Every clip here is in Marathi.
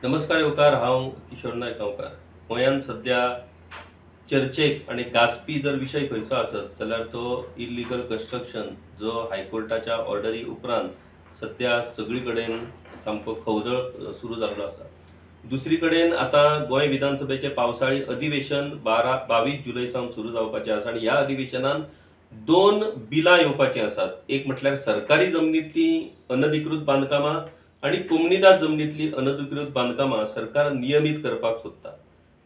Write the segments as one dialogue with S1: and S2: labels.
S1: नमस्कार येवकार, हांव किशोर नायक गांवकार. गोंयांत सध्या चर्चेक आणि गाजपी जर विशय खंयचो आसत जाल्यार तो इल्लीगल कन्स्ट्रक्शन, जो हायकोर्टाच्या ऑर्डरी उपरांत सध्या सगळी कडेन सामको खवदळ सुरू जाल्लो आसा. दुसरी कडेन आतां गोंय विधानसभेचें पावसाळी अधिवेशन 22 जुलय सावन सुरू जावपाचें आसा आणि ह्या अधिवेशनान दोन बिलां येवपाचीं आसात. एक म्हटल्यार सरकारी जमनींतलीं अनधिकृत बांदकामां आणि कोमनीदाद जमनींतलीं अनधिकृत बांदकामां सरकार नियमीत करपाक सोदता.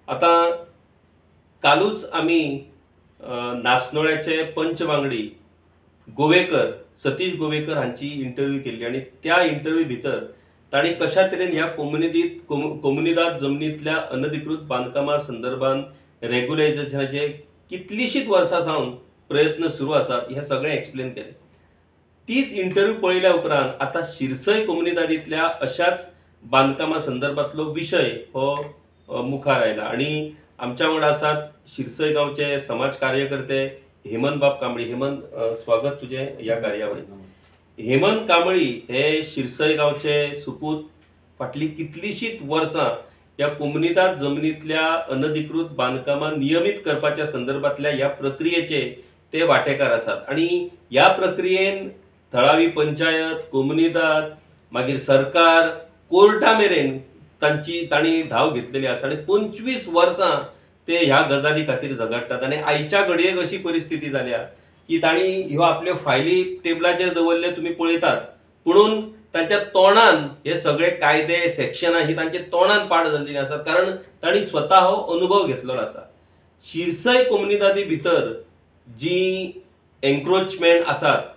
S1: आतां कालूच आमी नासनोळ्याचे पंच वांगडी गोवेकर, सतीश गोवेकर हांची इंटरव्यू केल्ली आणि त्या इंटरव्यू भितर तांणी कशा तरेन ह्या कोमनीदाद जमनींतल्या अनधिकृत बांदकामा संदर्भात रेग्युलायझेशनाचे कितलीशींच वर्सां सावन प्रयत्न सुरू आसात हें सगळें एक्सप्लेन केलें. तीच इंटरव्यू पळयल्या उपरांत आता शिरसय कोमनीदादींतल्या अशाच बांदकामा संदर्भातलो विशय हो मुखार आयला आणि आमच्या वांगडा आसात शिरसय गांवचे समाज कार्यकर्ते हेमंत बाब कांबळी. हेमंत, स्वागत तुझे ह्या कार्यावळीन. हेमंत कांबळी हे शिरसय गांवचे सुपूत. फाटली कितलीशींच वर्सां ह्या कोमनीदाद जमनींतल्या अनधिकृत बांदकामां नियमीत करपाच्या संदर्भातल्या ह्या प्रक्रियेचे ते वांटेकार आसात आणि ह्या प्रक्रियेन थळावी पंचायत, कोमनीदाद, मागीर सरकार, कोर्टा मेरेन तांणी धाव घेतलेली आसा आणि 25 वर्सां ते ह्या गजाली खातीर झगडटात. आणि आयच्या घडयेक अशी परिस्थिती जाल्या की तांणी ह्यो आपल्यो फायली टेबलाचेर दवरल्ले, तुमी पळयतात, पुणून तांच्या तोंडान हे सगळे कायदे सेक्शनां ही तांच्या तोंडान पाड जाल्लीं आसात, कारण तांणी स्वता हो अनुभव घेतलेलो आसा. शिरसय कोमनीदादी भितर जी एन्क्रोचमेंट आसात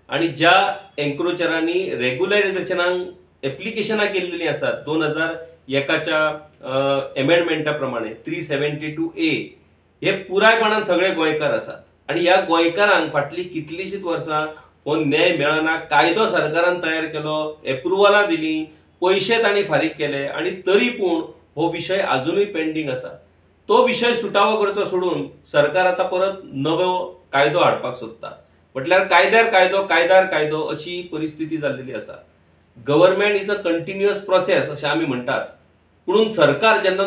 S1: आणि ज्या एन्क्रोचरांनी रेग्युलरायझेशनाक एप्लिकेशनां केल्लीं आसात 2001च्या एमेंडमेंटा प्रमाणे 372A, हे पुरायपणान सगळे गोंयकार आसात आणि ह्या गोंयकारांक फाटली कितलीशींच वर्सां हो न्याय मेळना. कायदो सरकारान तयार केलो, एप्रुवलां दिलीं, पयशे तांणी फारीक केले आणि तरी पूण हो विशय अजूनय पेंडींग आसा. तो विशय सुटावो करचो सोडून सरकार आता परत नवो कायदो हाडपाक सोदता. म्हटल्यार कायद्यार कायदो, कायद्यार कायदो अशी परिस्थिती जाल्लेली आसा. Government is a continuous process अशें आमी म्हणटात, पुणून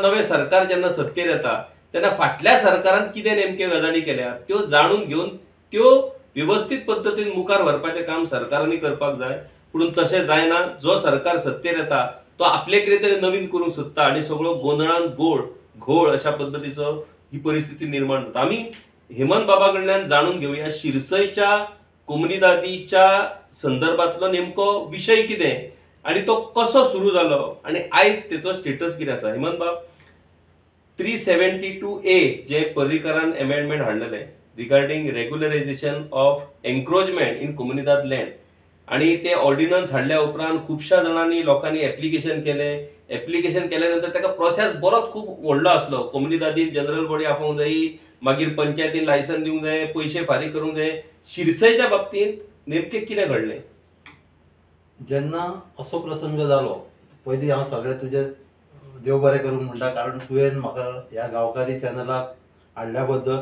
S1: नवे सरकार जेन्ना सत्तेर येता तेन्ना फाटल्या सरकारान कितें नेमके गजाली केल्या त्यो जाणून घेवन त्यो व्यवस्थीत पद्दतीन मुखार व्हरपाचें काम सरकारांनी करपाक जाय. पुणून तशें जायना. जो सरकार सत्तेर येता तो आपले कितें तरी नवीन करूंक सोदता आणि सगळो गोंधळान घोळ अशा पद्धतीचो ही परिस्थिती निर्माण जाता. आमी हेमंत बाबा कडल्यान जाणून घेवया शिरसयच्या कोमनीदादीच्या संदर्भातलो नेमको विशय कितें आणि तो कसो सुरू जालो आणि आयज तेचो स्टेटस कितें आसा. हेमंत बाब, 372A जे पर्रीकारान अमेंडमेंट हाडलेले regarding regularization of encroachment in कोमनीदाद लँड, आणि ते ऑर्डिनन्स हाडल्या उपरांत खुबशा जाणांनी लोकांनी एप्लिकेशन केल्यानंतर ताका प्रोसेस बरोच खूब व्हडलो आसलो. कोमनीदादीन जनरल बॉडी आपोवंक जायी, मागीर पंचायतीन लायसन दिवंक जाय, पयशे फारीक करूंक जाय. शिरसयच्या बाबतींत नेमकें कितें घडलें?
S2: जेन्ना असो प्रसंग जालो, पयलीं हांव सगळें तुजें देव बरें करूंक म्हणटा, कारण तुवें म्हाका ह्या गांवकारी चॅनलाक हाडल्या बद्दल.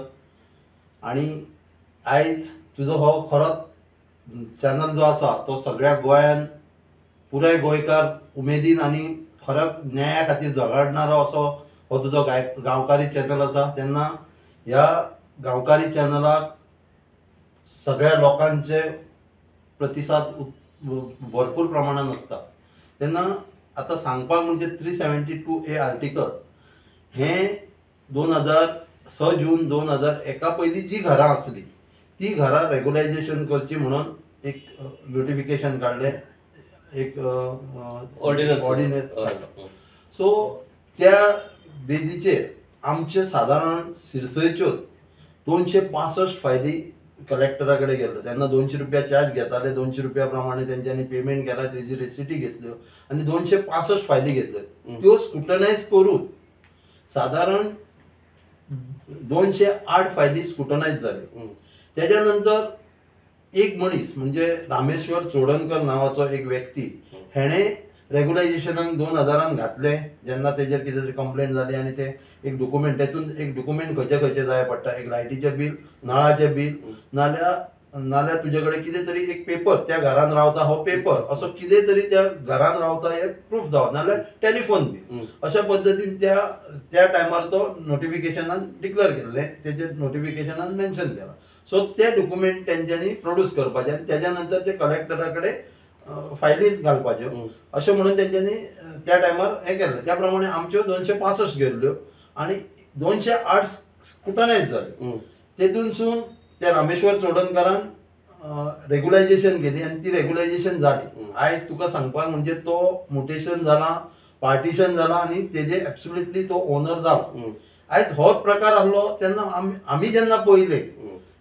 S2: आनी आयज तुजो हो खरोच चॅनल जो आसा तो सगळ्या गोंयान पुराय गोंयकार उमेदीन आनी खऱ्या न्याया खातीर झगडणारो असो हो तुजो गांवकारी चॅनल आसा. तेन्ना ह्या गांवकारी चॅनलाक सगळ्या लोकांचे प्रतिसाद भरपूर प्रमाणात आसता. तेन्ना आतां सांगपाक म्हणजे 372A आर्टिकल हें 2006 जून 2001 पयलीं जी घरां आसली ती घरां रेग्युलायझेशन करची म्हणून एक नोटिफिकेशन काडलें, एक ऑर्डिनन्स काडलो. सो त्या बेजीचेर आमचे सादारण शिरसयच्यो 265 फायली कलेक्टरा कडेन गेल्लो. तेन्ना 200 रुपया चार्ज घेताले, 200 रुपया प्रमाणे तेंच्यांनी पेमेंट केला, तेजी रेसिटी घेतल्यो आनी 265 फायली घेतल्यो. त्यो स्क्रुटनायज करून सादारण 208 फायली स्क्रुटनायज जाल्यो. तेज्या नंतर एक मनीस म्हणजे रामेश्वर चोडणकर नांवाचो एक व्यक्ती, हेणें रेग्युलायझेशनाक 2000 घातले. जेन्ना तेजेर कितें तरी कंप्लेंट जाली आनी ते एक डॉक्युमेंट, तेतून एक डॉक्युमेंट खंयचे जाय पडटा, एक लायटीचें बील, नळाचें बील, नाल्यार नाल्यार तुजे कडेन कितें तरी एक पेपर त्या घरान रावता हो पेपर असो कितें तरी त्या घरान रावता हे प्रूफ दाव नाल्यार टेलिफोन बी अशा पद्दतीन त्या टायमार तो नोटिफिकेशनान डिक्लेअर केल्ले तेजे नोटिफिकेशनान मेन्शन केला. सो ते डॉक्युमेंट तेंच्यांनी प्रोड्यूस करपाचे आनी तेज्या नंतर ते कलेक्टरा कडेन फायलीन घालपाच्यो अशें म्हणून तेंच्यांनी त्या टायमार हें केल्लें. त्या प्रमाणे आमच्यो 265 गेल्ल्यो आनी 208 स्कुटनायज जाल्यो. तेतूनसून त्या रामेश्वर चोडणकरान रेग्युलायजेशन केली आनी ती रेग्युलायजेशन जाली. आयज तुका सांगपाक म्हणजे तो म्युटेशन जाला, पार्टिशन जाला आनी तेजे एब्सोल्युटली तो ओनर जाला. आयज होच प्रकार आहलो तेन्ना आमी जेन्ना पळयले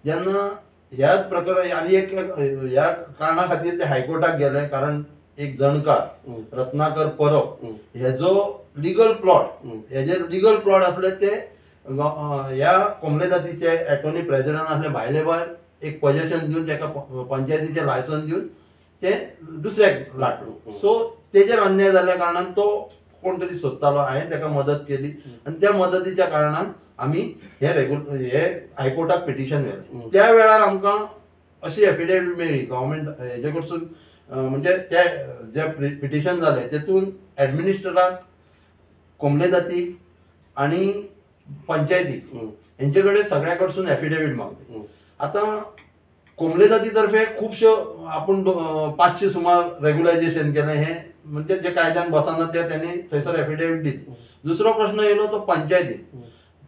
S2: जेन्ना ह्याच प्रकार आनी एक ह्या कारणां खातीर ते हायकोर्टाक गेले कारण एक जाणकार रत्नाकर परब हेजो लिगल प्लॉट आसले ते ह्या कोंबले जातीचे एटॉर्नी प्रेसिडेंट आसले भायले भायर एक पोजेशन दिवन ताका पंचायतीचें लायसन्स दिवन ते दुसऱ्याक लाटलो. सो तेजेर अन्याय जाल्ल्या कारणान तो कोण तरी सोदतालो, हांवें ताका मदत केली आनी त्या मदतीच्या कारणान आमी हे हायकोर्टाक पिटिशन व्हेलें. त्या वेळार आमकां अशी एफिडेविट मेळ्ळी गव्हर्मेंट हेजे कडसून म्हणजे ते जे पिटिशन जालें तेतून एडमिनिस्ट्रेटराक कोंबले जातीक आनी पंचायतीक हेंचे कडेन सगळ्या कडसून एफिडेविट मागली. आतां कोंबले जाती तर्फे खुबश्यो आपूण 500 सुमार रेग्युलायजेशन केलें हें म्हणजे जे कायद्यान बसना ते त्यांनी थंयसर एफिडेविट दिली. दुसरो प्रश्न येयलो तो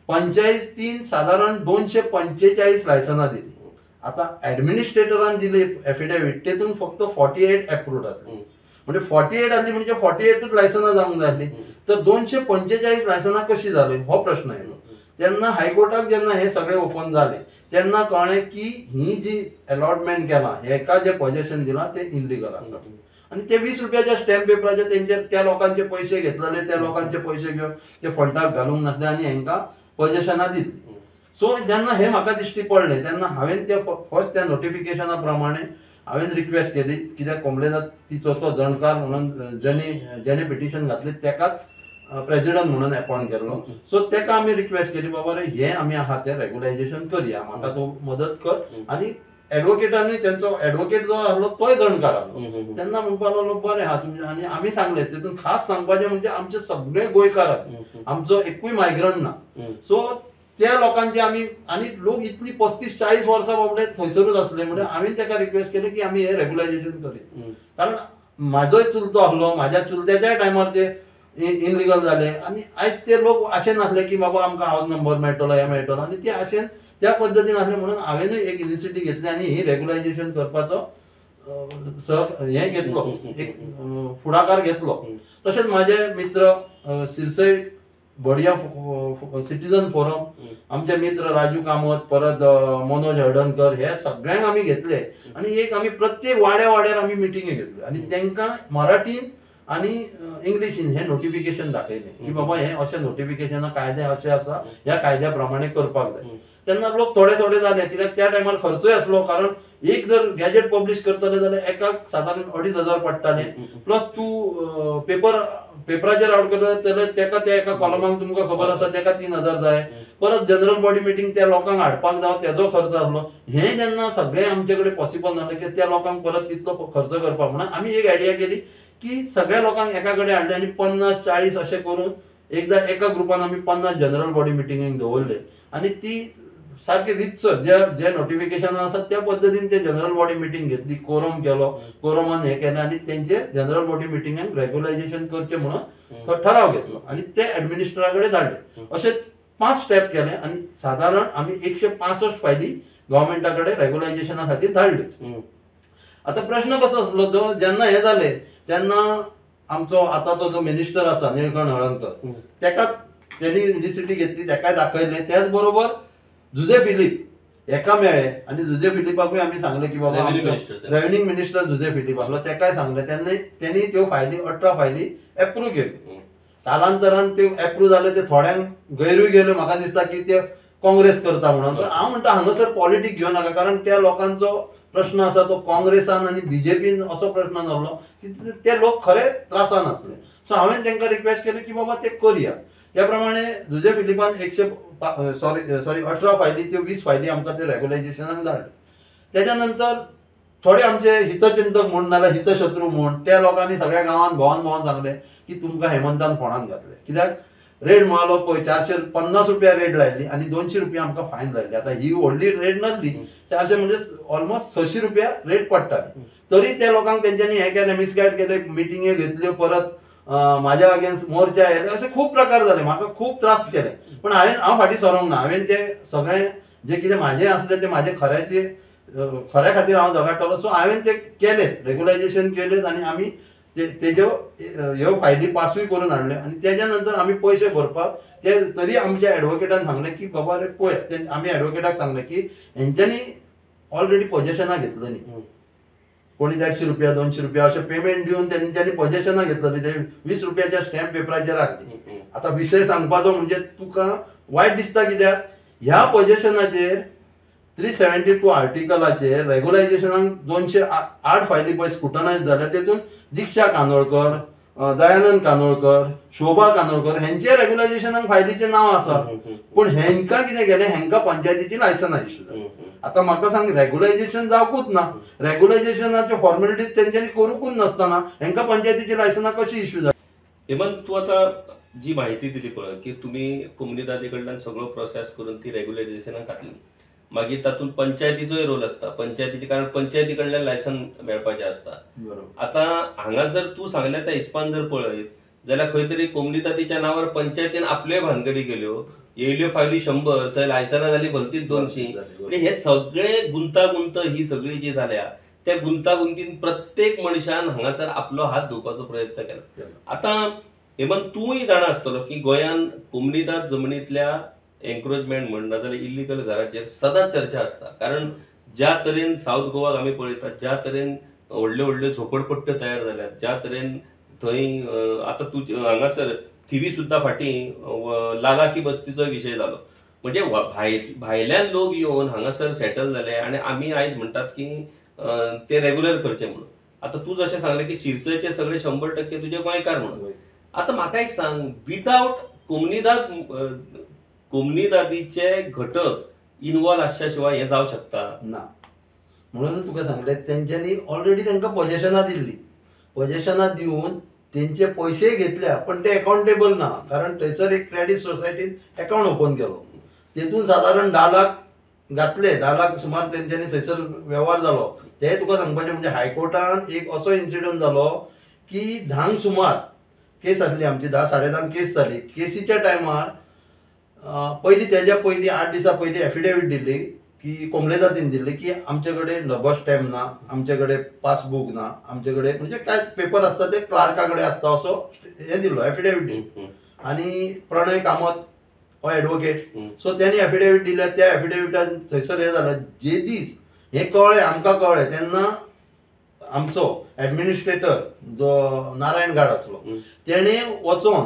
S2: पंचायतीन सादारण 245 लायसनां दिली. आता ऍडमिनिस्ट्रेटरान दिली एफिडेविट तेतून फक्त 48 एप्रूव्ड आसली. म्हणजे 48 आसली म्हणजे 48च लायसनां जावंक जाय आसली. तर 245 लायसनां कशी जाली हो प्रश्न येयलो. तेन्ना हायकोर्टाक जेन्ना हे सगळे ओपन जाले तेन्ना कळ्ळें की ही जी अलॉटमेंट केला हेका जे पोजेशन दिलां ते इनलिगल आसा. आणि ते 20 रुपयाच्या स्टॅम्प पेपराचे तेंचे त्या लोकांचे पैसे घेतलेले त्या लोकांचे पैसे घेवन ते फंडाक घालूंक नासले आनी हेंकां पोजेशनां दिली. सो जेन्ना हे म्हाका दिश्टी पडलें तेन्ना हांवें ते फर्स्ट त्या नोटिफिकेशना प्रमाणे हांवें रिक्वेस्ट केली कित्याक कोंबले जातीचो तो जाणकार म्हणून जेणे पिटिशन घातलें तेकाच प्रेसिडेंट म्हणून अपॉइंट केल्लो. सो तेका आमी रिक्वेस्ट केली बाबा रे हे आमी आहा ते रेग्युलायजेशन करया म्हाका तूं मदत कर. आनी एडवोकेटांनी तेंचो एडवोकेट जो आहलो तोय जाणकार आहलो. तेन्ना म्हणपाक लागलो बरें आहा तुमचे आनी आमी सांगलें तेतून खास सांगपाचें म्हणजे आमचे सगळे गोंयकार आमचो एकूय मायग्रंट ना. सो त्या लोकांचे आमी आनी लोक इतली 35-40 वर्सां बाबडे थंयसरूच आसले म्हणजे हांवें ताका रिक्वेस्ट केली की आमी हे रेग्युलायजेशन करी. कारण म्हाजोय चुलतो आहलो म्हाज्या चुलत्याच्या टायमार ते इनलिगल जाले आनी आयज ते लोक अशें नासले की बाबा आमकां हावज नंबर मेळटलो हे मेळटलो आनी ते अशें त्या पद्दतीन आसलें म्हणून हांवेंनूय एक इनिशिएटीव घेतली आनी ही रेग्युलायजेशन करपाचो हें घेतलो एक फुडाकार घेतलो. तशेंच म्हाजे मित्र सिरसय बढिया सिटीजन फोरम आमचे मित्र राजू कामत परत मनोज हळदणकर हे सगळ्यांक आमी घेतले आनी एक आमी प्रत्येक वाड्यार आमी मिटिंगे घेतल्यो आनी तांकां मराठीन आनी इंग्लिशीन हे नोटिफिकेशन दाखयलें की बाबा हे अशें नोटिफिकेशना कायदे अशें आसा ह्या कायद्या प्रमाणे करपाक जाय. तेन्ना लोक थोडे जाले कित्याक त्या टायमार खर्चूय आसलो कारण एक जर गॅजेट पब्लीश करतले जाल्यार एकाक सादारण 2,500 पडटाले प्लस तूं पेपराचेर आउट करता जाल्यार तेका त्या एका कॉलमाक तुमकां खबर आसा तेका 3,000 जाय. परत जनरल बॉडी मिटींग त्या लोकांक हाडपाक जावं तेजो खर्च आसलो. हे जेन्ना सगळे आमचे कडेन पॉसिबल नासलें की त्या लोकांक परत तितलो खर्च करपाक म्हणून आमी एक आयडिया केली की सगळ्या लोकांक एका कडेन हाडले आनी 50-40 अशें करून एकदां एका ग्रुपान आमी 50 जनरल बॉडी मिटिंगेक दवरले आनी ती सारखे रितसर जे नोटिफिकेशन आसात त्या पद्दतीन ते जनरल बॉडी मिटींग घेतली कोरम केलो कोरमान हे केलें आनी तेंचे जनरल बॉडी मिटिंगाक रेग्युलायजेशन करचें म्हणून ठराव घेतलो आनी ते एडमिनिस्ट्रेटरा कडेन धाडले. अशें 5 स्टेप केले आनी सादारण आमी 165 फायली गव्हर्मेंटा कडेन रेग्युलायजेशना खातीर धाडले. आता प्रश्न कसो आसलो तो जेन्ना हे जाले तेन्ना आमचो आतांचो जो मिनिस्टर आसा निळकंठ हळदणकर तेका तेणी इनिशिएटीव घेतली तेकाय दाखयलें. त्याच बरोबर जुजे फिलीप हेका मेळ्ळे आनी जुजे फिलिपाकूय आमी सांगलें की बाबा रेव्हेन्यू मिनिस्टर जुजे फिलीप आसलो तेकाय सांगलें. तेणी त्यो फायली 18 फायली एप्रूव्ह केल्यो. कालांतरान त्यो एप्रूव्ह जाल्यो ते थोड्यांक गैरूय गेल्यो म्हाका दिसता की ते काँग्रेस करता म्हणून. पण हांव म्हणटा हांगासर पॉलिटिक्स घेवं नाका कारण त्या लोकांचो प्रश्न आसा तो काँग्रेसान आनी बीजेपीन असो प्रश्न नासलो की ते लोक खरे त्रासान आसले. सो हांवें तांकां रिक्वेस्ट केली की बाबा ते करया. त्या प्रमाणे जुजे फिलिपान 18 फायली त्यो 20 फायली आमकां ते रेग्युलायजेशनाक धाडले. त्याच्यानंतर थोडे आमचे हितचिंतक म्हूण नाल्यार हितशत्रू म्हूण त्या लोकांनी सगळ्या गांवांत भोंवन भोंवन सांगलें की तुमकां हेमंतान फोंडान घातले, कित्याक रेट म्हळालो पळय 450 रुपया रेट लायली आनी 200 रुपया आमकां फायन लायली. आतां ही व्हडली रेट नासली, 400 म्हणजे ऑलमोस्ट 600 रुपया रेट पडटाली. तरी त्या लोकांक तेंच्यांनी हें केलें, मिसगायड केलें, मिटिंगे घेतल्यो, परत म्हाज्या अगेन्स्ट मोर्चा येले, असे खूब प्रकार जाले. म्हाका खूब त्रास केले, पण हांव फाटीं सरोंक ना. हांवें ते सगळें जे कितें म्हाजें आसलें ते म्हाजे खऱ्या खातीर हांव झगडटालो. सो हांवें ते केलें, रेग्युलायजेशन केलें आनी आमी तेज्यो ह्यो फायली पासूय करून हाडल्यो. आनी तेज्या नंतर आमी पयशे भरपाक ते तरी आमच्या एडवोकेटान सांगलें की बाबा रे पळय, आमी एडवोकेटाक सांगलें की हेंच्यांनी ऑलरेडी पोजेशनां घेतलें न्ही, कोणी 150 रुपया 200 रुपया अशें पेमेंट दिवन तेंच्यांनी पोजेशनां घेतलेलीं, ते 20 रुपयाच्या स्टॅम्प पेपराचेर हाडली. आतां विशय सांगपाचो म्हणजे तुका वायट दिसता, कित्याक ह्या पोजेशनाचेर 372 आर्टिकलाचेर रेग्युलायजेशनाक 208 फायली पळय स्क्रुटनायज जाल्या. तेतून दिक्षा कानोळकर, दयानंद कानोळकर, शोभा कानोळकर हेंचे रेग्युलायजेशनाक फायलीचें नांव आसा. पूण हेंकां कितें केलें, हेंकां पंचायतीची लायसनां इश्यू जाली. आतां म्हाका सांग, रेग्युलायजेशन जावकूच ना, रेग्युलायजेशनाच्यो फॉर्मेलिटीज तेंच्यांनी करूंकूच नासतना हेंकां पंचायतीची लायसनां कशी इश्यू जाली.
S1: हेमंत, तू आता जी माहिती दिली पळय की तुम्ही कोमनीदादी कडल्यान सगळो प्रोसेस करून ती रेग्युलायजेशनाक घातली, मागीर तातूंत पंचायतीचोय रोल आसता, पंचायतीचे कारण पंचायती कडल्यान लायसन मेळपाचें आसता. आता हांगासर तूं सांगल्या त्या हिसपान जर पळयत जाल्यार खंय तरी कोमनीदादीच्या नांवार पंचायतीन आपल्यो भानगडी केल्यो, येयल्यो फायली 100, थंय लायसनां जाली भलतीच 200. म्हणजे हे सगळे गुंतागुंत ही सगळी जी जाल्या त्या गुंतागुंतीन प्रत्येक मनशान हांगासर आपलो हात धुवपाचो प्रयत्न केला. आता हेमंत, तूंय जाणा आसतलो की गोंयान कोमनीदाद जमनींतल्या एन्क्रोचमेंट म्हण नाजाल्यार इल्लिगल घराचेर सदांच चर्चा आसता. कारण ज्या तरेन साऊथ गोवाक आमी पळयतात, ज्या तरेन व्हडल्यो व्हडल्यो झोपडपट्ट्यो तयार जाल्यात, ज्या तरेन थंय आतां तूं हांगासर थिवी सुद्दां फाटीं लालाकी बस्तीचो विशय जालो. म्हणजे भायल्यान लोक येवन हांगासर सेटल जाले आनी आमी आयज म्हणटात की ते रेग्युलर करचे म्हणून. आतां तूं जशें सांगलें की शिरसयचे सगळे 100% तुजे गोंयकार म्हणून. आतां म्हाका एक सांग, विदाउट कोमनीदादीचे घटक इन्वॉल्व आसच्या शिवाय हे जावं शकता
S2: ना. म्हणून तुका सांगलें, तेंच्यांनी ऑलरेडी तांकां पोजेशनां दिल्ली, पोजेशनां दिवन तेंचे पयशे घेतल्या, पण ते अकाउंटेबल ना. कारण थंयसर एक क्रेडीट सोसायटीन अकाउंट ओपन केलो, तेतून सादारण 10 लाख घातले, 10 लाख सुमार तेंच्यांनी थंयसर वेव्हार जालो. ते तुका सांगपाचें म्हणजे हायकोर्टान एक असो इन्सिडंट जालो की 10 सुमार केस आसली आमची, 10-10:30 केस जाली. केसीच्या टायमार तेज्या पयलीं 8 दिसा पयलीं एफिडेवीट दिल्ली की कोमलेदादीन दिल्ली की आमचे कडेन रबर स्टॅम्प ना, आमचे कडेन पासबूक ना, आमचे कडेन म्हणजे काय पेपर आसता ते क्लार्का कडेन आसता, असो हें दिल्लो एफिडेवीट दिली. आनी प्रणय कामत हो एडवोकेट, सो त्यांनी एफिडेवीट दिल्या. त्या एफिडेविटान थंयसर हें जालें, जे दीस हें कळ्ळें आमकां कळ्ळें तेन्ना आमचो एडमिनिस्ट्रेटर जो नारायण गाड आसलो तेणे वचोन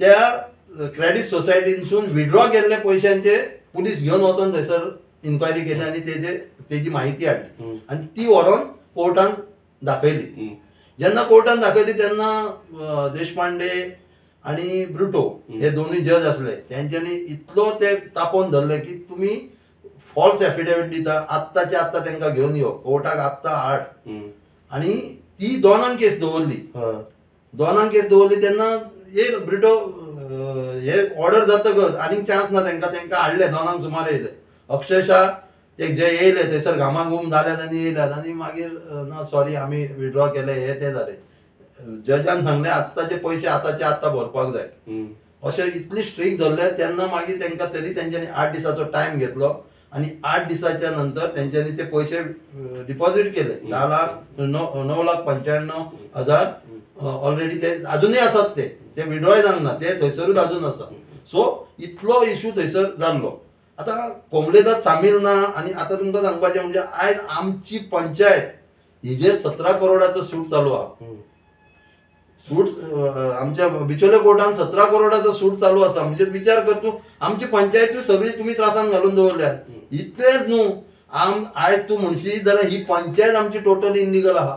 S2: त्या क्रेडीट सोसायटीनसून विड्रॉ केल्ले पयशांचे पुलीस घेवन वचोन थंयसर इन्क्वायरी केली आनी तेजी माहिती हाडली आनी ती व्हरोन कोर्टान दाखयली. जेन्ना कोर्टान दाखयली तेन्ना देशपांडे आनी ब्रुटो हे दोनूय जज आसले, तेंच्यांनी इतलो ते तापोवन धरले की तुमी फॉल्स एफिडेवीट दिता, आत्ताच्या आत्ता तांकां घेवन यो, कोर्टाक आत्ता हाड. आनी ती दोनांक केस दवरली तेन्ना एक ब्रिटो हे ऑर्डर जातकच आनीक चान्स ना तांकां हाडले, दोनांक सुमार येयले. अक्षरशः ते जे येयले थंयसर घामाघूम जाल्यात आनी येयल्यात आनी मागीर ना सॉरी आमी विड्रॉ केले, हे ते जाले. जजान सांगलें आत्ताचे पयशे आतांचे आत्तां भरपाक जाय. अशें इतली स्ट्रिक्ट धरले. तेन्ना मागीर तांकां तरी तेंच्यांनी 8 दिसाचो टायम घेतलो आनी 8 दिसाच्या नंतर तेंच्यांनी ते पयशे डिपॉझिट केले. 9,95,000 ऑलरेडी ते अजूनय आसात, ते विड्रॉय जावंक ना, ते थंयसरूच अजून आसा. सो इतलो इशू थंयसर जाल्लो. आतां कोमलेदाद सामील ना. आनी आतां तुमकां सांगपाचें म्हणजे आयज आमची पंचायत हिजेर 17 करोडाचो सूट चालू आहा. सूट आमच्या बिचोले कोर्टान 17 करोडाचो सूट चालू आसा. म्हणजे विचार कर तूं, आमची पंचायतूय सगळी तुमी त्रासान घालून दवरल्या. इतलेंच न्हू, आयज तूं म्हणशी जाल्यार ही पंचायत आमची टोटली इल्लिगल आहा.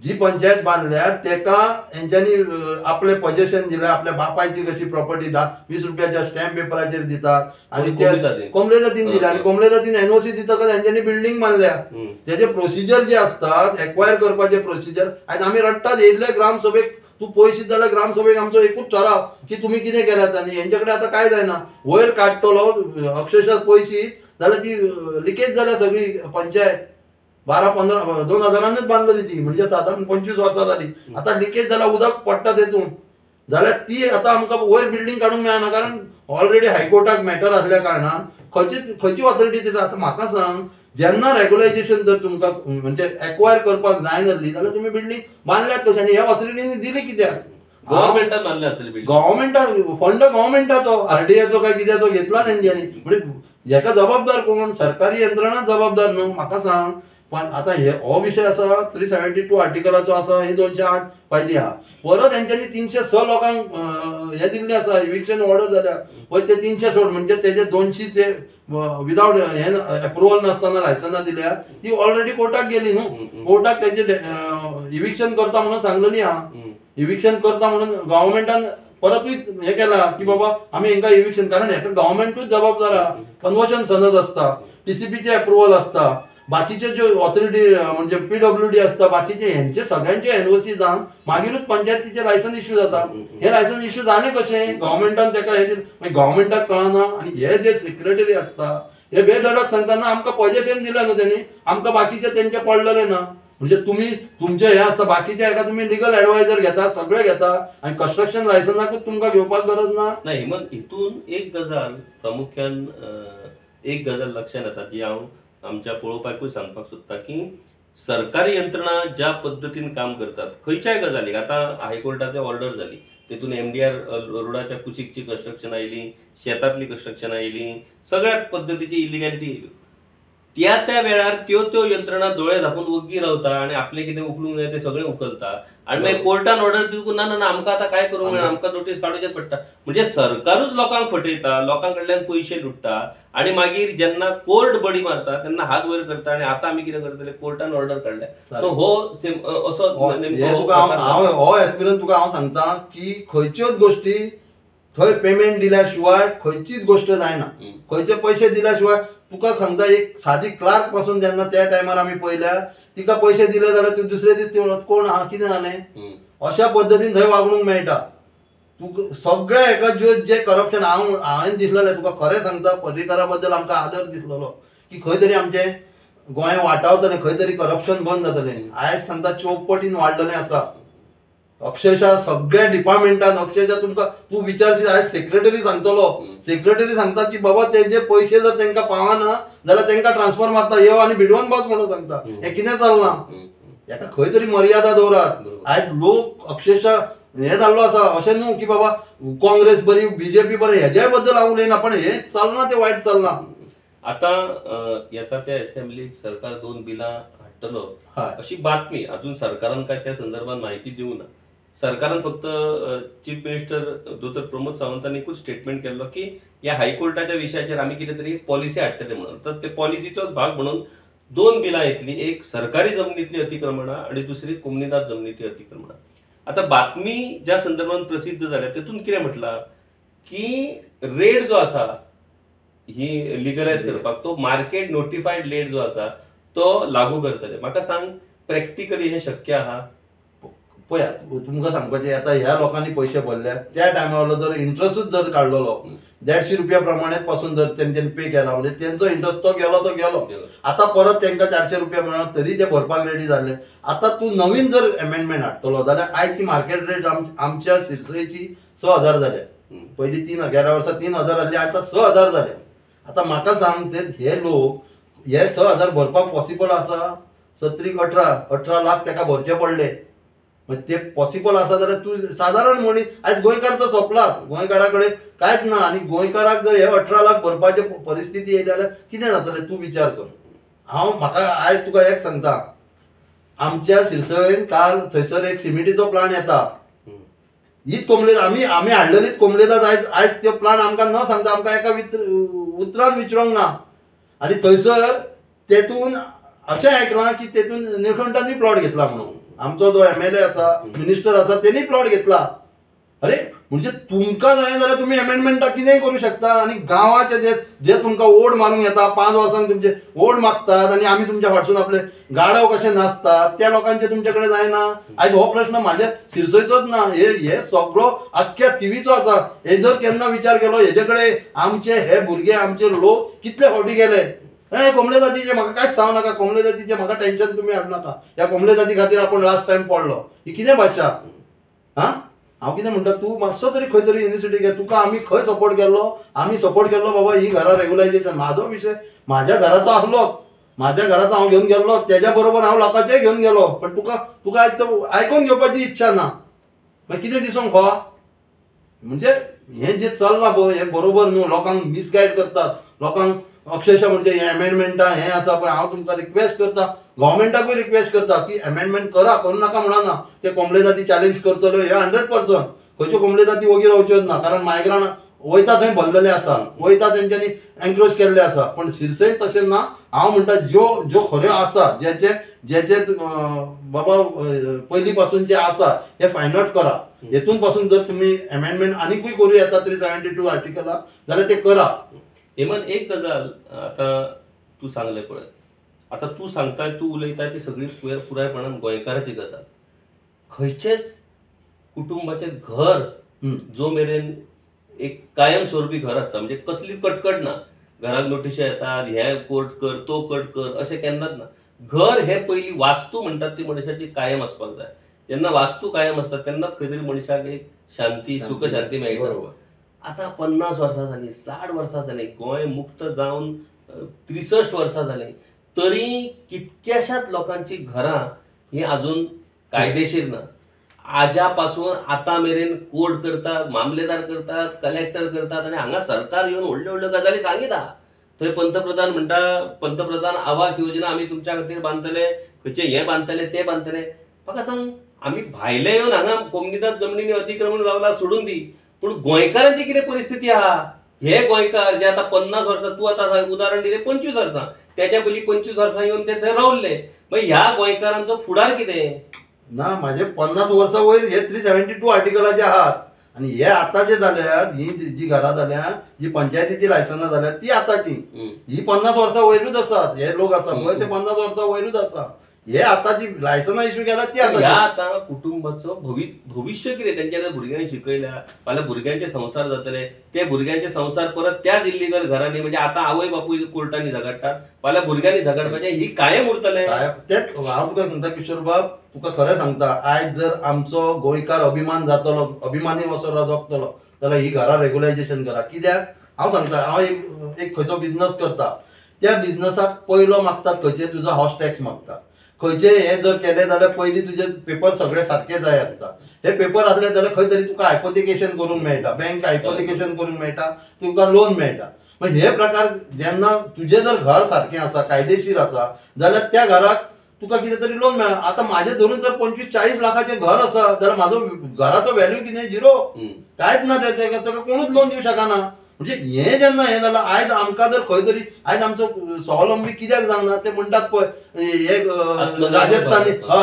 S2: जी पंचायत बांधल्या तेका हेंच्यांनी आपले पजेशन दिले, आपल्या बापायची कशी प्रॉपर्टी 10-20 रुपयाच्या स्टॅम्प पेपराचेर दितात आणि ते कोंबले जातीन दिले आणि कोंबले जातीन एनओसी दितकच हेंच्यांनी बिल्डिंग बांधल्या. त्याचे प्रोसिजर जे असतात एक्वायर करपाचे प्रोसिजर आयज आमी रडटात येयल्ले ग्रामसभेक तू पयशे जाल्यार ग्रामसभेक आमचो एकूच ठराव की तुम्ही कितें केल्यात आनी हेंचे कडेन आतां काय जायना. वयर काडटलो अक्षरशः पयशे जाल्यार ती लिकेज जाल्या सगळी पंचायत 12-15 2000 बांधलेली ती म्हणजे साधारण 25 वर्सां जाली. आता लिकेज जाल्यार उदक पडटा तेतून जाल्यार ती आता आमकां वयर बिल्डिंग काडूंक मेळना कारण ऑलरेडी हायकोर्टाक मॅटर आसल्या कारणान खंयची ऑथॉरिटी दिता. आतां म्हाका सांग जेन्ना रेग्युलायझेशन जर तुमकां म्हणजे एक्वायर करपाक जाय जाल्ली जाल्यार तुमी बिल्डिंग बांदल्यात कशें आनी ह्या ऑथॉरिटीनी दिली कित्याक?
S1: गव्हर्नमेंटान बांदले आसतले
S2: गव्हर्नमेंटान फंड गव्हर्नमेंटाचो आरडीआयचो काय कित्याचो घेतला तेंच्यांनी म्हणजे हेका जबाबदार कोण? सरकारी यंत्रणा जबाबदार न्हू. म्हाका सांग पण आता हो विषय आसा 372 आर्टिकलाचो आसा हे 208 पायली आहा. परत हेंच्यांनी 306 लोकांक हे दिल्ले आसा इविक्शन ऑर्डर जाल्या पळय ते 306 म्हणजे तेजे 200 ते विदाउट हे अप्रुवल नासतना लायसन्सां दिल्या ती ऑलरेडी कोर्टाक गेली न्हू. कोर्टाक तेंचे इविक्शन करता म्हणून सांगलेली आहा. इविक्शन करता म्हणून गव्हर्नमेंटान परतूय हे केला की बाबा आमी हेंकां इविक्शन कारण हेका गव्हर्नमेंटूच जबाबदार आहा. कन्वर्शन सनद आसता, टीसीपीचे अप्रुवल आसता, बाकीचे ज्यो ऑथॉरिटी म्हणजे पीडब्ल्यूडी असता बाकीचे हेंचे सगळ्यांचे एनओसी जावन मागीरूच पंचायतीचे लायसन्स इश्यू जाता. हे लायसन्स इश्यू जालें कशें? गव्हर्नमेंटान तेका हे दिलें गव्हर्नमेंटाक कळना आणि हे जे सेक्रेटरी असता हे बेधडक सांगतना आमकां पजेशन दिलें न्हू तेणी आमकां बाकीचे तेंचे पडलेले ना. म्हणजे तुम्ही तुमचे हे असता बाकीचे हेका तुम्ही लिगल एडवायझर घेता सगळे घेता आणि कन्स्ट्रक्शन लायसन्साकूच तुमकां घेवपाक गरज ना.
S1: नाही मग हितून एक गजाल प्रामुख्यान एक गजाल लक्षात येता जी हांव आमच्या पळोवपाकूय सांगपाक सोदता की सरकारी यंत्रणा ज्या पद्दतीन काम करतात खंयच्याय गजालीक आतां हायकोर्टाची ऑर्डर जाली तेतून एमडीआर रोडाच्या कुशीकची कन्स्ट्रक्शन आयली, शेतातली कन्स्ट्रक्शन आयली, सगळ्याच पद्दतीची इलिगॅलिटी येयल्यो. त्या वेळार त्यो यंत्रणा दोळे धापून वग्गी रावता आणि आपले कितें उखलूंक जाय ते सगळें उखलता आणि मागीर कोर्टान ऑर्डर दिवून ना ना आमकां आतां काय करूंक मेळना आमकां नोटीस काडूचेच पडटा. म्हणजे सरकारूच लोकांक फटयता, लोकां कडल्यान पयशे लुटता आणि मागीर जेन्ना कोर्ट बडी मारता तेन्ना हात वयर करता आणि आतां आमी कितें करतले कोर्टान ऑर्डर काडल्या. सो हो असो
S2: हो एक्सपिरियन्स तुका हांव सांगता की खंयच्योच गोश्टी थंय पेमेंट दिल्या शिवाय खंयचीच गोश्ट जायना. खंयचे पयशे दिल्या शिवाय तुका सांगता एक सादी क्लार्क पासून जेन्ना त्या टायमार आमी पयल्या तिका पयशे दिले जाल्यार तूं दुसरे दीस कोण आहा कितें जालें अशा पद्दतीन थंय वागणूक मेळटा. तूं सगळ्या हेका जे करप्शन हांवें दिसलेलें तुका खरें सांगता पर्रीकारा बद्दल आमकां आदर दिसलेलो की खंय तरी आमचें गोंय वाटावतलें खंय तरी करप्शन बंद जातलें. आयज सांगता 4 पटीन वाडलेलें आसा अक्षरशः सगळ्या डिपार्टमेंटान. अक्षरशः तुमकां तूं विचारशीत आयज सेक्रेटरी सांगतलो सेक्रेटरी सांगता की बाबा तेजे पयशे जर तांकां पावना जाल्यार तांकां ट्रान्सफर मारता यो आनी भिडवून बस म्हणून सांगता. हें कितें चलना? हेका खंय तरी मर्यादा दवरात. आयज लोक अक्षरशः हे जाल्लो आसा अशें न्हू की बाबा काँग्रेस बरी बीजेपी बरी हेज्या बद्दल हांव उलयना पण हे चलना ते वायट चलना.
S1: आता येता त्या असेंब्लीक सरकार 2 बिलां हाडटलो अशी बातमी अजून सरकारान काय त्या संदर्भात माहिती दिवं ना. सरकारान फक्त चीफ मिनिस्टर दोतोर प्रमोद सावंतांनी एकूच स्टेटमेंट केल्लो की या हायकोर्टाच्या विशयाचेर आमी कितें तरी पॉलिसी हाडटले म्हणून. तर ते पॉलिसीचोच भाग म्हणून 2 बिलां येतली. एक सरकारी जमनीतली अतिक्रमणां आणि दुसरी कोमनीदाद जमनीतली अतिक्रमणां. आता बातमी ज्या संदर्भात प्रसिद्ध झाल्या तेतून कितें म्हटलां की रेट जो आसा ही लिगलायज करपाक तो मार्केट नोटिफाईड रेट जो आसा तो लागू करतले. म्हाका सांग प्रॅक्टिकली हे शक्य आहा?
S2: पळयात तुमकां सांगपाचें आतां ह्या लोकांनी पयशे भरल्या त्या टायमार जर इंट्रस्टूच जर काडलेलो 150 रुपया प्रमाणे पासून जर तेंच्यांनी पे केला म्हणजे तेंचो इंट्रस्ट तो गेलो. आता परत तांकां 400 रुपया मेळना तरी ते भरपाक रेडी जाल्ले. आता तूं नवीन जर अमेंडमेंट हाडटलो जाल्यार आयची मार्केट रेट आमच्या सिरसयची 6000 जाल्या. पयलीं 11 वर्सां 3000 आसली आतां 6000 जाल्या. आता म्हाका सांग तर हे लोक हे 6000 भरपाक पॉसिबल आसा? 17-18 लाख ताका भरचे पडले. ते पॉसिबल आसा जाल्यार तूं साधारण मनीस आयज गोंयकार तर सोंपलात. गोंयकारा कडेन कांयच ना आणि गोंयकाराक जर हे 18 लाख भरपाची परिस्थिती येयली जाल्यार कितें जातलें तूं विचार कर. म्हाका आयज तुका एक सांगता आमच्या सिरसयेन काल थंयसर एक सिमिटीचो प्लांट येता. हीच कोंबलेदाद आमी हाडलेलीच कोंबलेदाद आयज त्यो प्लांट आमकां न सांगता आमकां एका उतरान विचारूंक ना. आनी थंयसर तेतून अशें आयकलां की तेतून निळकंठांनी प्लॉट घेतला म्हणून आमचो जो MLA आसा मिनिस्टर आसा त्यांनी प्लॉट घेतला. अरे म्हणजे तुमकां जाय जाल्यार तुम्ही अमेंडमेंटा कितेंय करू शकता आणि गांवाचे जे जे तुमकां ओड मारूंक येता 5 वर्सांक तुमचे ओड मागतात आणि आम्ही तुमच्या फाटसून आपले गाडव कशे नाचतात त्या लोकांचे तुमचे कडेन जायना. आयज हो प्रश्न म्हाज्या सिरसयचोच ना, हे सगळो आख्ख्या टीव्हीचो आसा. हेजर केन्ना विचार केलो हेजे कडेन आमचे हे भुरगे आमचे लोक कितले फावटी गेले. हे कोंबडे जातीचे म्हाका कांयच सांगू नाका, कोंबडे जातीचे म्हाका टेन्शन तुमी हाडू नाका. ह्या कोंबडे जाती खातीर आपण लास्ट टायम पडलो. ही कितें भाशा? हा हांव कितें म्हणटा, तूं मातसो तरी खंय तरी युनिवर्सिटी घे. तुका आमी खंय सपोर्ट केल्लो? आमी सपोर्ट केल्लो बाबा ही घरां रेग्युलायझेशन. म्हाजो विशय म्हाज्या घराचो आहलो, म्हाज्या घराचो हांव घेवन गेल्लो, तेज्या बरोबर हांव लोकांचेय घेवन गेलो. पण तुका आयज तो आयकून घेवपाची इच्छा ना. मागीर कितें दिसूंक खो? म्हणजे हे जे चल्लां पळय हे बरोबर न्हू. लोकांक मिसगायड करतात, लोकांक अक्षरशः म्हणजे हे अमेंडमेंटा हे आसा पळय. हांव तुमकां रिक्वेस्ट करता, गव्हर्मेंटाकूय रिक्वेस्ट करता की अमेंडमेंट करा, करूं नाका म्हणना. ते कोंबडे जाती चॅलेंज करतलो हे 100%. खंयच्यो कोंबडे जाती वगीर रावच्योच ना, कारण मायग्रांट वयता थंय भरलेले आसा, वयता तेंच्यांनी एन्क्रोच केल्ले आसा. पण शिरसय तशें ना. हांव म्हणटा ज्यो खऱ्यो आसा, जे बाबा पयलीं पासून जे आसा हे फायंड आउट करा. हेतून पासून जर तुम्ही अमेंडमेंट आनीकूय करूं येता 372 आर्टिकला जाल्यार ते करा.
S1: हेमंत, एक गजाल आता तू सांगले पळय, आता तू सांगताय, तू उलयताय ती सगळी पुरायपणान गोंयकाराची गजाल. खंयचेच कुटुंबाचे घर जो मेरेन एक कायमस्वरूपी घर असता, म्हणजे कसली कटकट ना, घराक नोटिशा येतात, हे कोर्ट कर तो कोर्ट कर अशें केन्नाच ना. घर हे पयली वास्तू म्हणटात ती मनशाची कायम आसपाक जाय. जेन्ना वास्तू कायम आसता तेन्नाच खंय तरी मनशाक एक शांती सुख शांती मेळटा. आता 50 वर्सां जाली, 60 वर्सां जाली, गोंय मुक्त जावन 63 वर्सां जाली, तरी कितक्याशाच लोकांची घरां ही अजून कायदेशीर ना. आजा पासून आता मेरेन कोर्ट करतात, मामलेदार करतात, कलेक्टर करतात आणि हांगा सरकार येवन व्हडल्यो व्हडल्यो गजाली सांगिता. थंय पंतप्रधान म्हणटा पंतप्रधान आवास योजना आमी तुमच्या खातीर बांदतले, खंयचे हे बांदतले ते बांदतले. म्हाका सांग, आमी भायले येवन हांगा कोमनिदाद जमनींनी अतिक्रमण रावला सोडून दी, पूण गोंयकारांची कितें परिस्थिती आहा? हे गोंयकार जे आता 50 वर्सां, तू आता उदाहरण दिलें 25 वर्सां, त्याच्या पयलीं 25 वर्सां येवन ते थंय रावल्ले. मागीर ह्या गोंयकारांचो फुडार कितें?
S2: ना, माझे 50 वर्सां वयर हे 372 आर्टिकलाचे आहात. आणि हे आता जे जाल्यात, ही जी घरां जाल्यात, जी पंचायतीची लायसनां जाल्यात ती आताची. ही 50 वर्सां वयरूच आसात. हे लोक आसा पळय ते 50 वर्सां वयरूच आसा. हे आताची लायसनां इश्यू केला ती
S1: ह्या आता कुटुंबाचो भविष्य कितें? तेंच्या भुरग्यांनी शिकयल्या, फाल्यां भुरग्यांचे संसार जातले, ते भुरग्यांचे संसार परत त्याच इल्लीगल घरांनी, म्हणजे आता आवय बापूय कोर्टांनी झगडटात, फाल्यां भुरग्यांनी झगडपाचें, ही कायम उरतलें.
S2: तेच हांव तुका सांगता किशोर बाब, तुका खरें सांगता, आयज जर आमचो गोंयकार अभिमान जातलो, अभिमानी असो जगतलो जाल्यार ही घरां रेग्युलायझेशन करा. कित्याक हांव सांगता, हांव एक खंयचो बिझनस करता, त्या बिझनसाक पयलो मागतात खंयचे तुजो हावस टॅक्स मागता. खंयचे हे जर केले जाल्यार पयलीं तुजे पेपर सगळे सारखे जाय आसता. हे पेपर असले जाल्यार खंय तरी तुका हायपोथिकेशन करूंक मेळटा, बँक हायपोथिकेशन करूंक मेळटा, तुका लोन मेळटा. मग हे प्रकार जेन्ना तुझे जर घर सारखें आसा, कायदेशीर आसा, जाल्यार त्या घराक तुका कितें तरी लोन मेळटा. आता माझे धरून जर 25-40 लाखाचे घर आसा जाल्यार म्हाजो घराचो व्हॅल्यू कितें? झिरो, कांयच ना. ताका कोणूच लोन दिवंक शकना. म्हणजे हे जेन्ना हे जालां, आयज आमकां जर खंय तरी आयज आमचो स्वावलंबी कित्याक जावना ते म्हणटात पळय, हे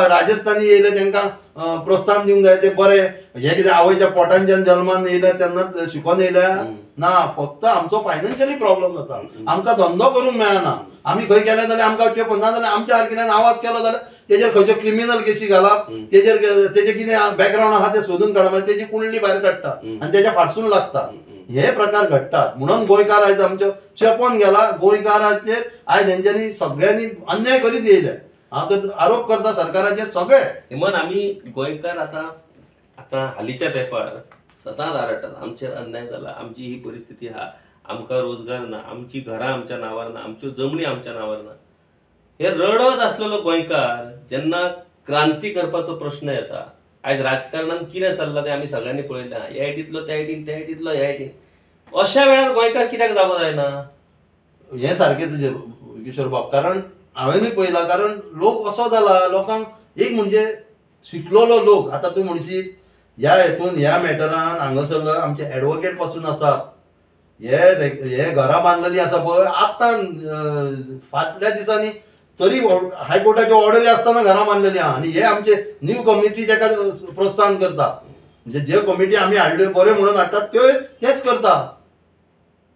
S2: राजस्थानी येयले तांकां प्रोत्साहन दिवंक जाय, ते बरे. हे कितें आवयच्या पोटान जेन्ना जल्मान येयले तेन्ना शिकोवन येयल्या ना. फक्त आमचो फायनान्शियली प्रॉब्लेम जाता, आमकां धंदो करूंक मेळना. आमी खंय गेले जाल्यार आमकां पेपर ना जाल्यार आमच्या सारकिल्यान आवाज केलो जाल्यार तेजेर खंयच्यो क्रिमिनल केसी घालप, तेजे कितें बॅकग्रावंड आहा ते सोदून काडप, तेजी कुंडली भायर काडटा आनी तेच्या फाटसून लागता. हे प्रकार घडटात. म्हणून गोंयकार आयज आमच्यो चेपोन गेला. गोंयकाराचेर आयज हेंच्यांनी सगळ्यांनी अन्याय करीत येयले. हांव तर आरोप करता सरकाराचेर सगळे.
S1: हेमंत, आमी गोंयकार आता हालींच्या तेंपार सदांच आरडटात, आमचेर अन्याय जाला, आमची ही परिस्थिती आहा, आमकां रोजगार ना, आमची घरां आमच्या नांवार ना, आमच्यो जमनी आमच्या नांवार ना. हे रडत आसलेलो गोंयकार जेन्ना क्रांती करपाचो प्रश्न येता, आयज राजकारणान कितें चल्लां तें आमी सगळ्यांनी पळयलां. हे आयटींतलो त्या आयटीन, त्या आयटींतलो ह्या आयटीन. अशा वेळार गोंयकार कित्याक जागो जायना?
S2: हे सारकें तुजें किशोर बाब, कारण हांवेनूय पळयलां, कारण लोक असो जाला, लोकांक एक म्हणजे शिकलेलो लोक, आता तूं म्हणशीत ह्या हेतून ह्या मॅटरान हांगासर आमचे एडवोकेट पासून आसात. हे घरां बांदलेली आसा पळय, आतां फाटल्या दिसांनी तरी हायकोर्टाची ऑर्डरी असताना घरां बांधलेली आहा आणि हे आमचे न्यू कमिटी जेका प्रोत्साहन करता म्हणजे जे कमिटी आम्ही हाडल्यो बरे म्हणून हाडटात त्यो तेच करता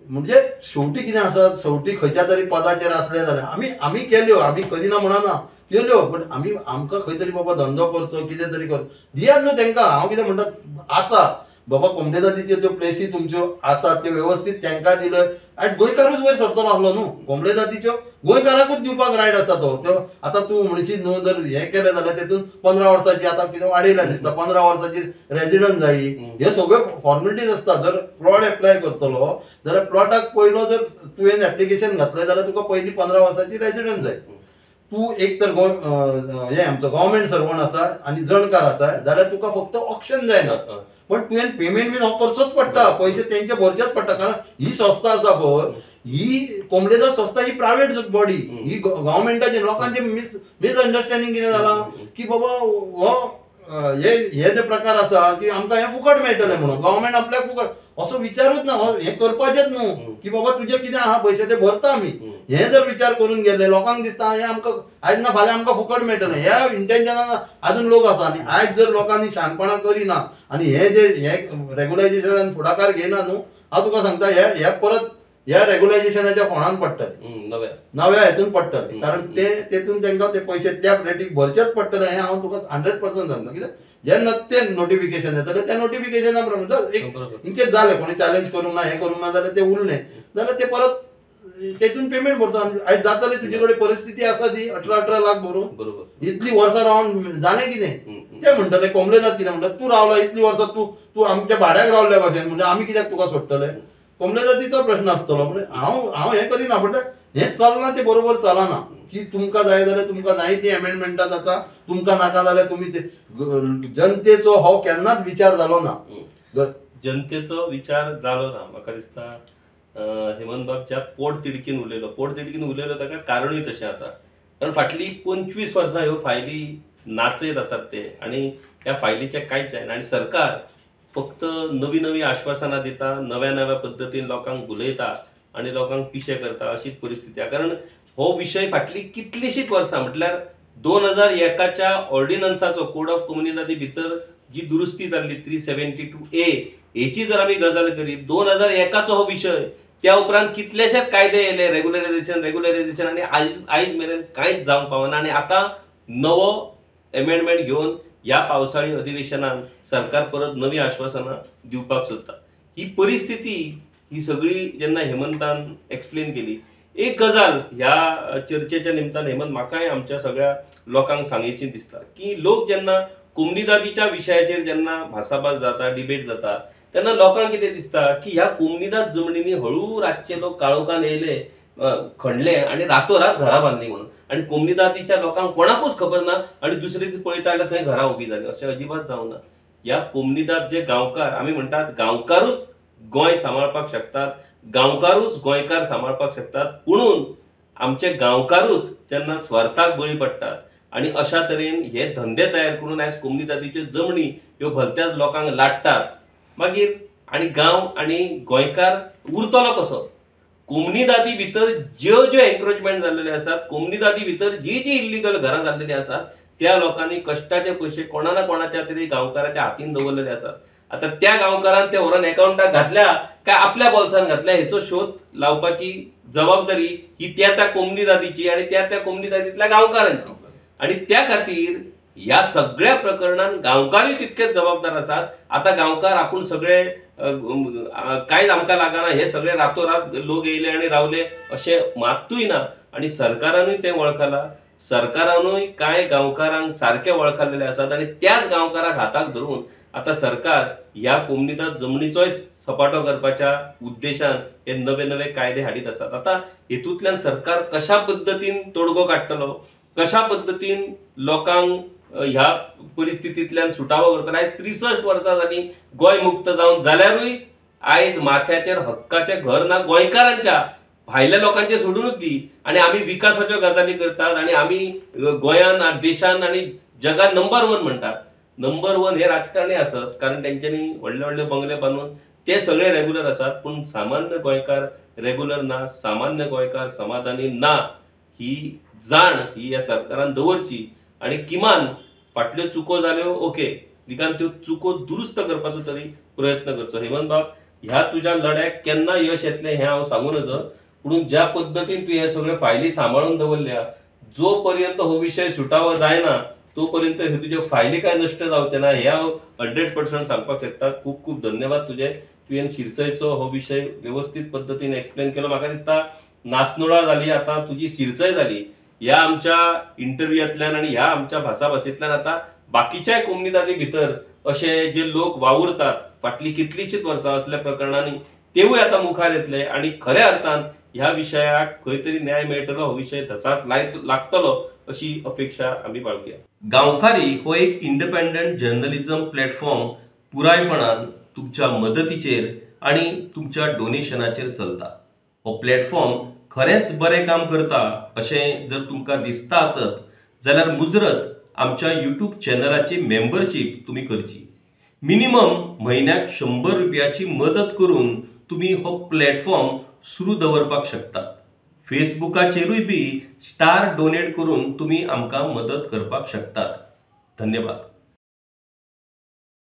S2: म्हणजे शेवटी कितें आसत शेवटी खंयच्या तरी पदाचेर असले जाल्यार आमी केल्यो आमी करिना म्हणना केल्यो पण आमकां खंय तरी बाबा धंदो करचो कितें तरी कर दियात न्हू तांकां हांव कितें म्हणटा आसा बाबा कोमटे जातीच्यो त्यो प्लेसी तुमच्यो आसात त्यो व्यवस्थीत तांकां दिल्यो आयज गोंयकारूच वयर सरतलो आसलो न्हू कोंबडे जातीच्यो गोंयकाराकूच दिवपाक रायट आसा तो आतां तूं म्हणशीत न्हू जर हें केलें जाल्यार तेतून 15 वर्सांची आतां कितें वाडयल्या दिसता 15 वर्सांची रेजिडंट जायी हे सगळ्यो फॉर्मेलिटीज आसता जर प्लॉट एप्लाय करतलो जाल्यार प्लॉटाक पयलो जर तुवें एप्लिकेशन घातलें जाल्यार तुका पयलीं 15 वर्सांची रेजिडंट जाय तूं एक तर हें आमचो गव्हर्मेंट सर्वंट आसा आनी जणकार आसा जाल्यार तुका फक्त ऑप्शन जायना पण तुवें पेमेंट बीन हो करचोच पडटा पैसे तेंचे भरचेच पडटा कारण ही संस्था आसा पळय ही कोंबडेदार संस्था ही प्रायव्हेट बॉडी ही गव्हर्मेंटाची लोकांचे मिसअंडरस्टँडिंग कितें जाला की बाबा हो हे जे प्रकार आसा की आमकां हें फुकट मेळटलें म्हणून गव्हर्मेंट आपल्याक फुकट असो विचारूच ना हें करपाचेच न्हू की बाबा तुजे कितें आहा पयशे ते भरता आमी हें जर विचार करून गेले लोकांक दिसता हें आमकां आयज ना फाल्यां आमकां फुकट मेळटलें ह्या इंटेन्शनान आजून लोक आसा आनी आयज जर लोकांनी शाणपणां करिना आनी हे जे हे रेग्युलायझेशनान फुडाकार घेयना न्हू हांव तुका सांगता हे परत ह्या रेग्युलायझेशनाच्या फोंडान पडटले नव्या हेतून पडटले कारण तेतून तांकां ते पयशे त्या रेटीक भरचेच पडटले हें हांव तुका 100% सांगता कित्याक जेन्ना ते नोटिफिकेशन येतले त्या नोटिफिकेशना प्रमाणे इनकेस जालें कोणी चॅलेंज करूंक ना हें करूंक ना जाल्यार ते उरलें जाल्यार ते परत तेतून पेमेंट भरतो आयज जातली तुजे कडेन परिस्थिती आसा ती 18 लाख भरून इतली वर्सां रावन जालें कितें ते म्हणटले कोंबडे जात कितें म्हणटा तूं रावला इतली वर्सां तूं आमच्या भाड्याक रावल्या भशेन म्हणजे आमी कित्याक तुका सोडटले कोंबडे जातीचो प्रश्न आसतलो म्हणजे हांव हें करिना बट हें चलना ते बरोबर चलना की तुमकां जाय जाल्यार तुमकां जाय ती एमेंडमेंटां जाता तुमकां नाका जाल्यार तुमी ते जनतेचो हो केन्नाच विचार जालो ना
S1: जनतेचो विचार जालो ना म्हाका दिसता हेमंत बाब ज्या पोट तिडकीन उलयलो ताका कारणूय तशें आसा कारण फाटली 25 वर्सां ह्यो फायली नाचयत आसात ते आनी ह्या फायलीचें कांयच जायना आनी सरकार फक्त नवी आश्वासनां दिता नव्या पद्दतीन लोकांक भुलयता आनी लोकांक पिशे करता अशीच परिस्थिती आसा कारण हो विशय फाटली कितलीशीच वर्सां म्हटल्यार 2001च्या ऑर्डिनन्साचो कोड ऑफ कम्युनिटी भितर जी दुरुस्ती जाल्ली 372A हेची जर आमी गजाल करीत 2001चो हो विशय त्या उपरांत कितलेशेच कायदे येयले रेग्युलरायझेशन आनी आयज मेरेन कांयच जावंक पावना आनी आतां नवो एमेंडमेंट घेवन ह्या पावसाळी अधिवेशनान सरकार परत नवी आश्वासनां दिवपाक सोदता ही परिस्थिती ही सगळी जेन्ना हेमंतान एक्सप्लेन केली एक गजाल ह्या चर्चेच्या निमतान हेमंत म्हाकाय आमच्या सगळ्या लोकांक सांगेची दिसता की लोक जेन्ना कोंबडी जातीच्या विशयाचेर जेन्ना भासाभास जाता डिबेट जाता तेन्ना लोकांक कितें दिसता की ह्या कोंबडीदाद जमनींनी हळू रातचे लोक काळोखान येयले खणले आनी रातोरात घरां बांदली म्हणून आनी कोंबडी जातीच्या लोकांक कोणाकूच खबर ना आनी दुसरे दीस पळयता जाल्यार थंय घरां उबी जाली अशें अजिबात जावना ह्या कोंबडीदाद जे गांवकार आमी म्हणटात गांवकारूच गोंय सांबाळपाक शकतात गांवकारूच गोंयकार सांबाळपाक शकतात पुणून आमचे गांवकारूच जेन्ना स्वार्थाक बळी पडटात आनी अशा तरेन हे धंदे तयार करून आयज कोंबडी जातीच्यो जमनी ह्यो भलत्याच लोकांक लाडटात मागीर आनी गांव आनी गोंयकार उरतलो कसो कोंबडी जाती भितर ज्यो एन्क्रोचमेंट जाल्लेले आसात कोंबडी जाती भितर जी इल्लीगल घरां जाल्लेली आसात त्या लोकांनी कश्टाचे पयशे कोणा ना कोणाच्या तरी गांवकाराच्या हातीन दवरलेले आसात आता त्या गांवकारान ते व्हरून अकाउंटाक घातल्या काय आपल्या बोल्सान घातल्या हेचो शोध लावपाची जबाबदारी ही त्या कोंबडी जातीची आनी त्या कोंबडी जातींतल्या गांवकारांची आनी त्या खातीर ह्या सगळ्या प्रकरणात गांवकारी तितकेच जबाबदार आसात आता गांवकार आपूण सगळे कांयच आमकां लागना हे सगळे रातोरात लोक येयले आनी रावले अशें मात्तूय ना आनी सरकारानूय तें वळखलां सरकारानूय कांय गांवकारांक सारखे वळखलेले आसात आनी त्याच गांवकाराक हाताक धरून आता सरकार ह्या कोंबडीदाद जमनीचोय सपाटो करपाच्या उद्देशान हे नवे कायदे हाडीत आसात आता हेतूंतल्यान सरकार कशा पद्दतीन तोडगो काडटलो कशा पद्दतीन लोकांक ह्या परिस्थितींतल्यान सुटावो करतलो आयज 63 वर्सां जालीं गोंय मुक्त जावन जाल्यारूय आयज माथ्याचेर हक्काचें घर ना गोंयकारांच्या भायल्या लोकांचे सोडूनच दी आनी आमी विकासाच्यो गजाली करतात आनी आमी गोंयान देशान आनी जगान नंबर 1 म्हणटात नंबर 1 हे राजकारणी आसत कारण तेंच्यांनी व्हडले बंगले बांदून ते सगळे रेग्युलर आसात पूण सामान्य गोंयकार रेग्युलर ना सामान्य गोंयकार समाधानी ना ही जाण ही ह्या सरकारान दवरची आणि किमान फाटल्यो चुको जाल्यो ओके, निदान त्यो चुको दुरुस्त करपाचो तरी प्रयत्न करचो. हेमंत बाब, ह्या तुज्या लढ्याक केन्ना यश येतलें हें हांव सांगू नजो, पूण ज्या पद्दतीन तूं हे सगळे फायली सांबाळून दवरल्या, जो पर्यंत हो विशय सुटावो जायना तो पर्यंत हे तुजे फायली काय नश्ट जावचे ना हे हांव 100% सांगपाक शकता. खूप खूप धन्यवाद तुजे. तुवें शिरसयचो हो विषय व्यवस्थित पद्दतीन एक्सप्लेन केलो. म्हाका दिसता नासनोळा जाली, आता तुजी शिरसय जाली. ह्या आमच्या इंटरव्ह्यूतल्यान आणि ह्या आमच्या भासाभाशेंतल्यान आता बाकीच्या कम्युनिटी भितर असे जे लोक वावुरतात फाटली कितलीशीच वर्सां असल्या प्रकरणांनी, तेवूय आता मुखार येतले आणि खऱ्या अर्थान ह्या विशयाक खंय तरी न्याय मेळटलो, हो विषय धसाक लागतलो अशी अपेक्षा आम्ही बाळगुया. गांवकारी हो एक इंडिपेंडंट जर्नलिझम प्लॅटफॉर्म पुरायपणान तुमच्या मदतीचेर आणि तुमच्या डोनेशनाचेर चलता. हो प्लॅटफॉर्म खरेंच बरें काम करता अशें जर तुमकां दिसता आसत जाल्यार मुजरत आमच्या यूट्यूब चॅनलाची मेंबरशीप तुम्ही करची. मिनिमम म्हयन्याक 100 रुपयाची मदत करून तुम्ही हो प्लॅटफॉर्म सुरू दवरपाक शकतात. फेसबुकाचेरूय बी स्टार डोनेट करून तुम्ही आमकां मदत करपाक शकतात. धन्यवाद.